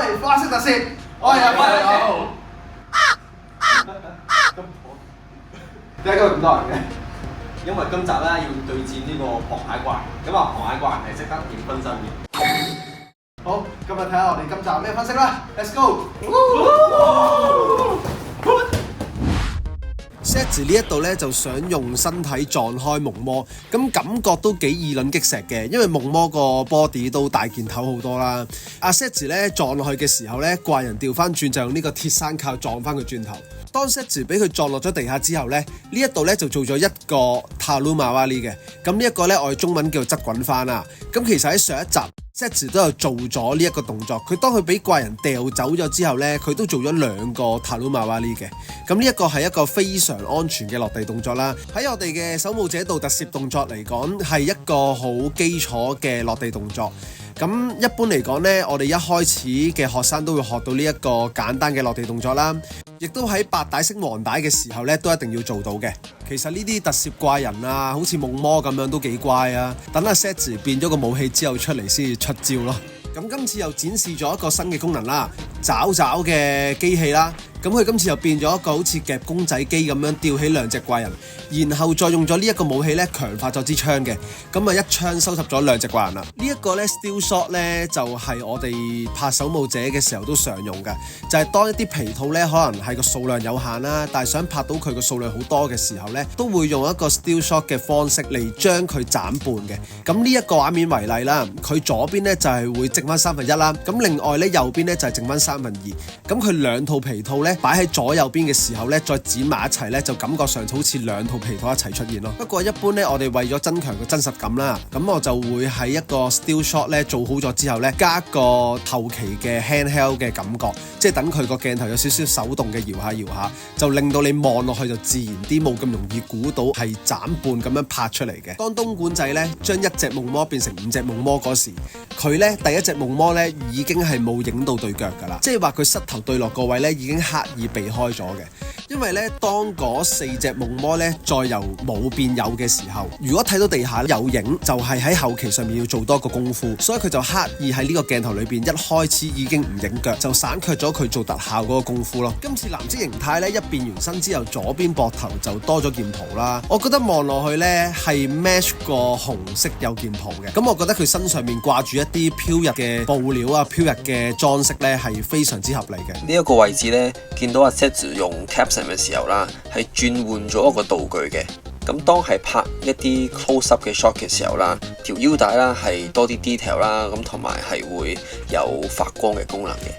喂，花式特攝，我有朋友。點解咁多人嘅？因為今集咧要對戰呢個螃蟹怪，咁啊螃蟹怪係識得點分身嘅。好，今日睇下我哋今集咩分析啦 ，Let's go！ Setz 呢一度咧就想用身體撞開夢魔，咁感覺都幾以卵擊石嘅，因為夢魔個 body 都大件頭好多啦。阿 Setz 咧撞落去嘅時候咧，怪人調翻轉就用呢個鐵山靠撞翻佢轉頭。當 Setz 俾佢撞落咗地下之後咧，呢一度咧就做咗一個 Tarumawari 嘅，咁呢一個咧我哋中文叫做側滾翻啦。咁其實喺上一集Setz 都有做咗呢一個動作，佢當佢俾怪人掉走咗之後呢，佢都做咗2個 Tarumawari 嘅。咁呢一個係一個非常安全嘅落地動作啦。喺我哋嘅守護者道特攝動作嚟講，係一個好基礎嘅落地動作。咁一般嚟講呢，我哋一開始嘅學生都會學到呢一個簡單嘅落地動作啦，亦都喺白帶升黃帶嘅時候呢，都一定要做到嘅。其實呢啲特攝怪人啊，好似夢魔咁樣都幾乖啊。等阿 Setz 變咗個武器之後出嚟先至出招咯。咁今次又展示咗一個新嘅功能啦，爪爪嘅機器啦。咁佢今次又變咗一個好似夾公仔機咁樣吊起2隻怪人，然後再用咗呢一個武器咧強化咗支槍嘅，咁啊一槍收拾咗2隻怪人啦。呢一個咧 Still Shot 咧就係我哋拍守護者嘅時候都常用嘅，就係當一啲皮套咧可能係個數量有限啦，但係想拍到佢個數量好多嘅時候咧，都會用一個 Still Shot 嘅方式嚟將佢斬半嘅。咁呢一個畫面為例啦，佢左邊咧就係會剩翻1/3啦，咁另外咧右邊咧就係剩翻2/3。咁佢2套皮套咧擺喺左右邊嘅時候咧，再剪埋一齊咧，就感覺上好似2套皮套一齊出現咯。不過一般咧，我哋為咗增強個真實感啦，咁我就會喺一個 still shot 咧做好咗之後咧，加個後期嘅 handheld 嘅感覺，即係等佢個鏡頭有少少手動嘅搖下搖下，就令到你望落去就自然啲，冇咁容易估到係斬半咁樣拍出嚟嘅。當東莞仔咧將1隻夢魔變成5隻夢魔嗰時，佢咧第一隻夢魔咧已經係冇影到對腳㗎啦，即係話佢膝頭對落個位咧已經刻意避開咗嘅。因為咧當嗰4隻夢魔咧再由冇變有嘅時候，如果睇到地下有影，就係喺後期上面要做多個功夫，所以佢就刻意喺呢個鏡頭裏邊一開始已經唔影腳，就省卻咗佢做特效嗰個功夫咯。今次藍色形態咧一變完身之後，左邊膊頭就多咗件袍啦，我覺得望落去咧係 match 個紅色有件袍嘅，咁我覺得佢身上面掛住一啲飄逸嘅布料啊，飄逸嘅裝飾咧係非常之合理嘅。呢一個位置咧見到阿 Setz 用 caption 嘅時候啦，係轉換咗一個道具嘅。咁當係拍一啲 close up 嘅 shot 嘅時候啦，條腰帶啦係多啲 detail 啦，咁同埋係會有發光嘅功能嘅。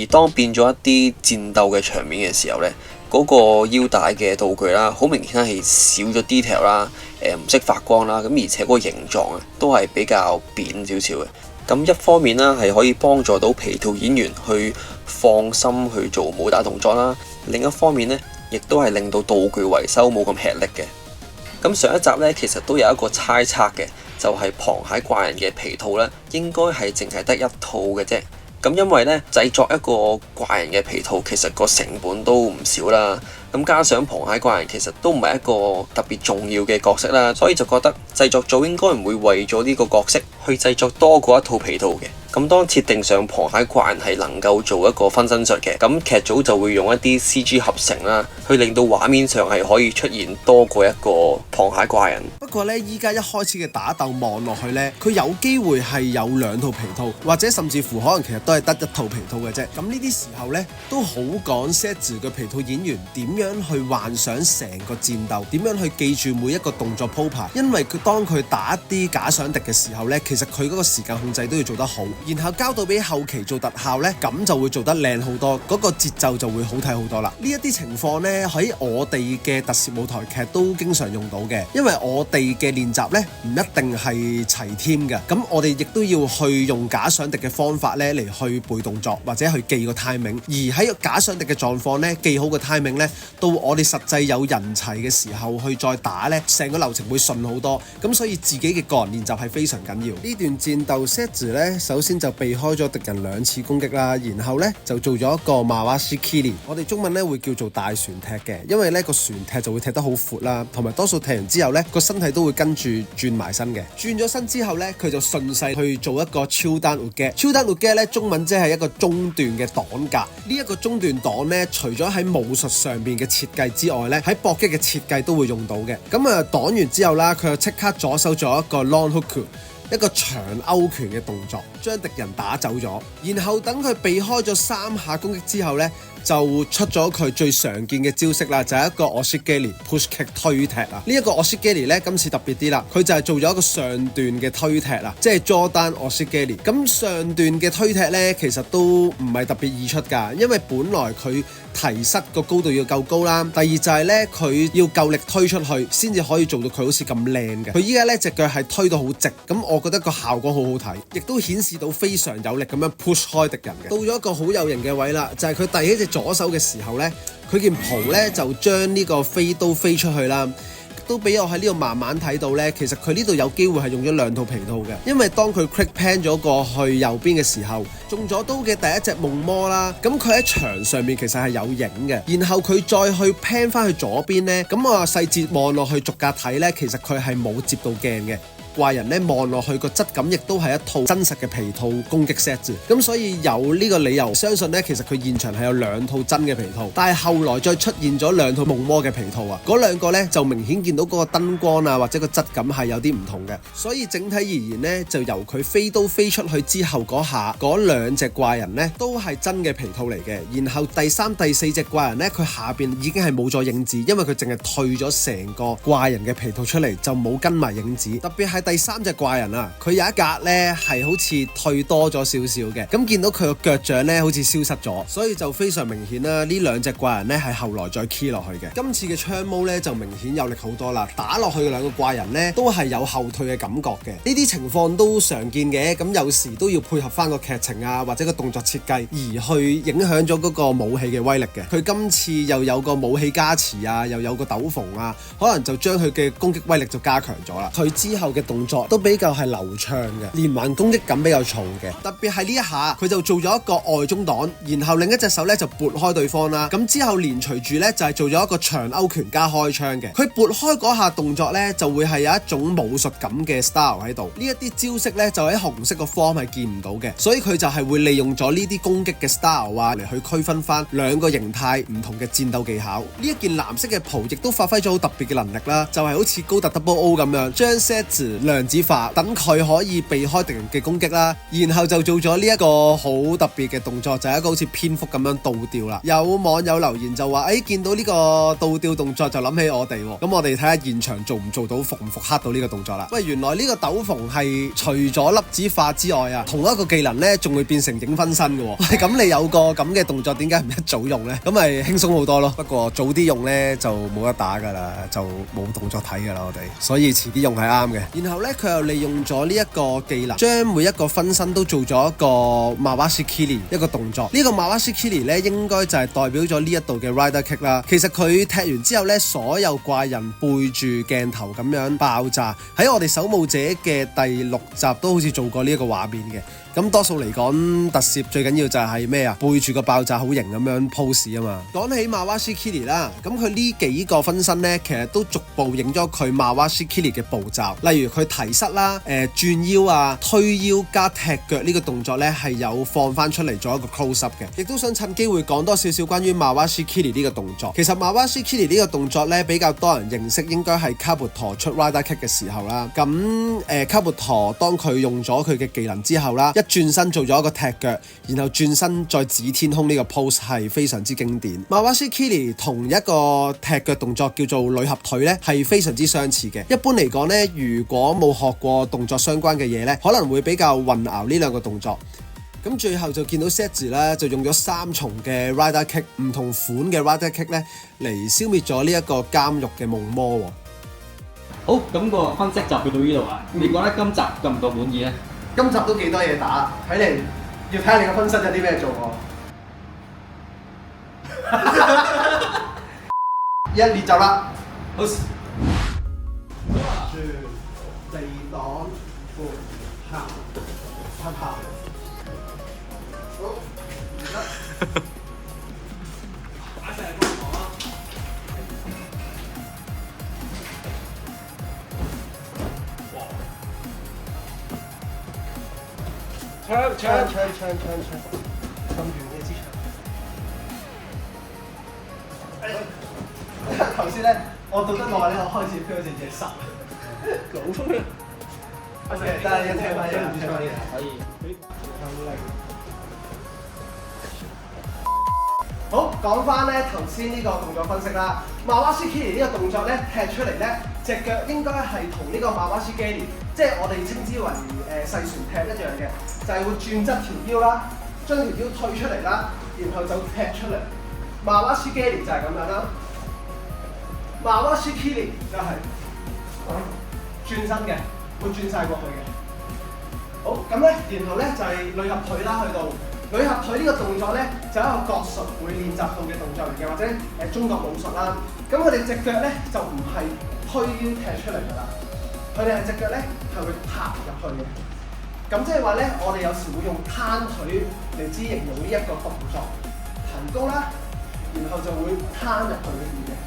而當變咗一啲戰鬥嘅場面嘅時候咧，嗰個腰帶嘅道具啦，好明顯係少咗 detail 啦，唔識發光啦，咁而且個形狀啊都係比較扁少少嘅。咁一方面啦係可以幫助到皮套演員去放心去做武打動作啦，另一方面咧亦都係令到道具維修冇咁吃力嘅。咁上一集咧其實都有一個猜測嘅，就係螃蟹怪人嘅皮套咧應該係淨係得1套嘅啫。咁因為咧製作一個怪人嘅皮套其實個成本都唔少啦，咁加上螃蟹怪人其實都唔係一個特別重要嘅角色啦，所以就覺得製作組應該唔會為咗呢個角色去製作多過1套皮套嘅。咁當設定上螃蟹怪人係能夠做一個分身術嘅，咁劇組就會用一啲 CG 合成啦，去令到畫面上係可以出現多過一個螃蟹怪人。不過呢，依家一開始嘅打鬥望落去呢，佢有機會係有2套皮套，或者甚至乎可能其實都係得1套皮套嘅啫。咁呢啲時候呢，都好講 Setz 嘅皮套演員點樣去幻想成個戰鬥，點樣去記住每一個動作鋪排。因為當佢打一啲假想敵嘅時候呢，其實佢嗰個時間控制都要做得好。然後交到俾後期做特效呢，咁就會做得靚好多，嗰個節奏就會好睇好多啦。呢一啲情況呢，喺我哋嘅特攝舞台劇都經常用到嘅，因為我哋嘅練習呢，唔一定係齊添嘅，咁我哋亦都要去用假想敵嘅方法呢嚟去背動作或者去記個 timing， 而喺假想敵嘅狀況呢，記好個 timing 呢，到我哋實際有人齊嘅時候去再打呢，成個流程會順好多。咁所以自己嘅個人練習係非常緊要。呢段戰鬥 Setz 呢，首先先就避開咗敵人2次攻擊啦，然後呢就做咗一個馬瓦西 Kiri， 我哋中文呢會叫做大船踢嘅，因為呢個船踢就會踢得好闊啦，同埋多數踢完之後呢個身體都會跟住轉埋身嘅。轉咗身之後呢，佢就順勢去做一個超單活嘅。超單活嘅呢，中文即係一個中段嘅擋格。呢一個中段擋呢，除咗喺武術上邊嘅設計之外呢，喺搏擊嘅設計都會用到嘅。咁啊擋完之後啦，佢就即刻左手做一個 long hook， 一個長勾拳嘅動作，將敵人打走咗。然後等佢避開咗3下攻擊之後呢，就出咗佢最常見嘅招式啦，就係一個 Oshigiri push kick 推踢啊！呢一個 Oshigiri 咧，今次特別啲啦，佢就係做咗一個上段嘅推踢啦，即係 Jordan Oshigiri。咁上段嘅推踢咧，其實都唔係特別易出㗎，因為本來佢提膝個高度要夠高啦，第二就係咧佢要夠力推出去，先至可以做到佢好似咁靚嘅。佢依家咧隻腳係推到好直，咁我覺得個效果好好睇，亦都顯示到非常有力咁樣 push 開敵人嘅。到咗一個好有型嘅位啦，就係佢遞起隻左手嘅時候呢，佢件袍呢就將呢個飛刀飛出去啦，都俾我喺呢度慢慢睇到呢。其實佢呢度有機會係用咗2套皮套嘅，因為當佢 quick pan 咗過去右邊嘅時候，中咗刀嘅第一隻夢魔啦，咁佢喺牆上面其實係有影嘅，然後佢再去 pan 翻去左邊呢，咁我細節望落去逐格睇呢，其實佢係冇接到鏡嘅。怪人咧望落去個質感亦都係一套真實嘅皮套攻擊 set 字，咁所以有呢個理由相信咧，其實佢現場係有2套真嘅皮套，但係後來再出現咗2套夢魔嘅皮套啊，嗰2個咧就明顯見到嗰個燈光啊或者個質感係有啲唔同嘅，所以整體而言咧，就由佢飛刀飛出去之後嗰下，嗰2隻怪人咧都係真嘅皮套嚟嘅，然後第3、第4隻怪人咧，佢下邊已經係冇咗影子，因為佢淨係退咗成個怪人嘅皮套出嚟，就冇跟埋影子，特別係第3隻怪人啊，佢有一格咧係好似退多咗少少嘅，咁見到佢個腳掌咧好似消失咗，所以就非常明顯啦。呢2隻怪人咧係後來再 key 落去嘅。今次嘅槍毛咧就明顯有力好多啦，打落去嘅2個怪人咧都係有後退嘅感覺嘅。呢啲情況都常見嘅，咁有時都要配合翻個劇情啊或者個動作設計而去影響咗嗰個武器嘅威力嘅。佢今次又有個武器加持啊，又有個斗篷啊，可能就將佢嘅攻擊威力就加強咗啦。佢之後嘅動作都比較係流暢嘅，連環攻擊感比較重嘅，特別係呢一下佢就做咗一個外中擋，然後另一隻手咧就撥開對方啦，咁之後連隨住咧就係做咗一個長勾拳加開槍嘅，佢撥開嗰下動作咧就會係有一種武術感嘅 style 喺度，呢一啲招式咧就喺紅色個 form 係見唔到嘅，所以佢就係會利用咗呢啲攻擊嘅 style 啊嚟去區分翻2個形態唔同嘅戰鬥技巧。呢一件藍色嘅袍亦都發揮咗好特別嘅能力啦，就係好似高達 Double O 咁樣將 Setsu 量子化，等佢可以避開敵人嘅攻擊啦，然後就做咗呢一個好特別嘅動作，就係一個好似蝙蝠咁樣倒吊啦。有網友留言就話：見到呢個倒吊動作就諗起我哋喎。咁我哋睇下現場做唔做到，復唔復刻到呢個動作啦。喂，原來呢個斗篷係除咗粒子化之外啊，同一個技能呢仲會變成影分身嘅喎。喂，咁你有個咁嘅動作，點解唔一早用呢？咁咪輕鬆好多咯。不過早啲用呢就冇得打㗎啦，就冇動作睇㗎啦我哋。所以遲啲用係啱嘅。然後呢，佢又利用咗呢一個技能，將每一個分身都做咗一個 Mawashi Kiri 一個動作。呢個 Mawashi Kiri 咧應該就係代表咗呢一度嘅 Rider Kick 啦。其實佢踢完之後咧，所有怪人背住鏡頭咁樣爆炸。喺我哋守武者嘅第6集都好似做過呢一個畫面嘅。咁多數嚟講，特攝最緊要就係咩啊？背住個爆炸好型咁樣 pose 啊嘛。講起 Mawashi Kiri 啦，咁佢呢幾個分身呢，其實都逐步影咗佢 Mawashi Kiri 嘅步驟。例如佢提膝啦、轉腰啊、推腰加踢腳呢個動作呢，係有放翻出嚟做一個 close up 嘅。亦都想趁機會講多少少關於 Mawashi Kiri 呢個動作。其實 Mawashi Kiri 呢個動作呢，比較多人認識，應該係卡布陀出 Rider Kick 嘅時候啦。咁卡布陀當佢用咗佢嘅技能之後啦，一轉身做咗一個踢腳，然後轉身再指天空呢個 pose 係非常之經典。Mawashi Kiri 同一個踢腳動作叫做女合腿呢，係非常之相似嘅。一般嚟講呢，如果冇學過動作相關嘅嘢呢，可能會比較混淆呢2個動作。咁最後就見到 Setsu 啦，就用咗3重嘅 Rider Kick， 唔同款嘅 Rider Kick 呢，嚟消滅咗呢一個監獄嘅夢魔。好，咁個分析就去到呢度啦。你覺得今集夠唔夠滿意呢？今集都幾多嘢打，睇嚟要睇下你個分身有啲咩做喎。一列就啦，好。住地擋盤下拍拍。槍，咁遠嘅支槍。頭先咧，我到得耐咧，我開始 feel 隻嘢濕。老風啊！OK，但係你聽翻嘢，可以。好，講翻咧頭先呢個動作分析啦。Mawashi-kiri 呢個動作咧踢出嚟咧，隻腳應該係同呢個 Mawashi-geri， 即係我哋稱之為細船踢一樣嘅，就係會轉側條腰啦，將條腰退出嚟啦，然後就踢出嚟。Mawashi-geri 就係咁樣啦。Mawashi-kiri 就係轉身嘅，會轉晒過去嘅。好，咁咧，然後咧就係女合腿啦，去到。女合腿呢個動作咧，就係一個國術會練習到嘅動作嚟嘅，或者中國武術啦。咁佢哋隻腳咧就唔係推腰踢出嚟㗎啦，佢哋係隻腳咧係會拍入去嘅。咁即係話咧，我哋有時會用攤腿嚟之形容呢一個動作，提高啦，然後就會攤入去裏邊嘅，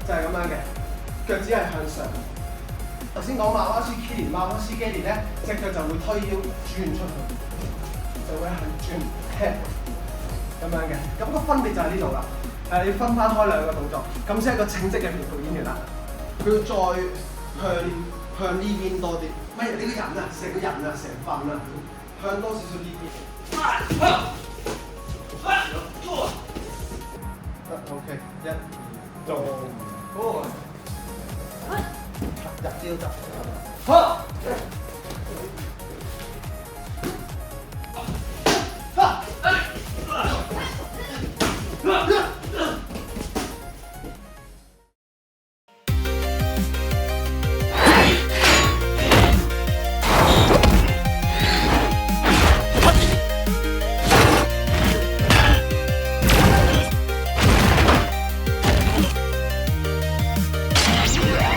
就係咁樣嘅，腳趾係向上。頭先講Mawashi-kiri 咧，隻腳就會推腰轉出去，就會係轉 head 咁樣嘅。咁個分別就喺呢度啦。你要分翻開兩個動作，咁先係一個稱職嘅評判演員啦。佢要再向呢邊多啲，唔係你個人啊，成個人啊，成份啊，向多少少呢邊。OK， 1、2，做好。入招就好。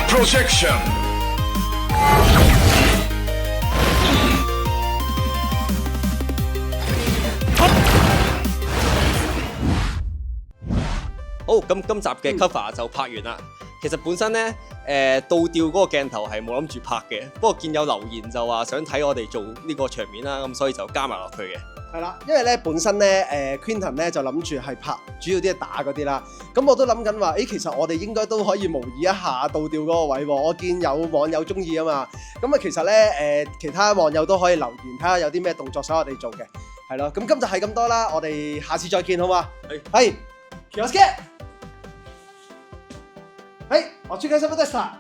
Projection.好，咁今集嘅 cover 就拍完啦。其實本身咧，倒吊嗰個鏡頭係冇諗住拍嘅，不過見有留言就話想睇我哋做呢個場面啦，咁所以就加埋落去嘅。係啦，因為咧本身咧Quinton 咧就諗住係拍主要啲係打嗰啲啦，咁我都諗緊話，其實我哋應該都可以模擬一下倒吊嗰個位喎。我見有網友中意啊嘛，咁啊其實咧其他網友都可以留言睇下有啲咩動作想我哋做嘅，係咯。咁今集係咁多啦，我哋下次再見好嘛？係，Kioske，我最近什麼 test 啦？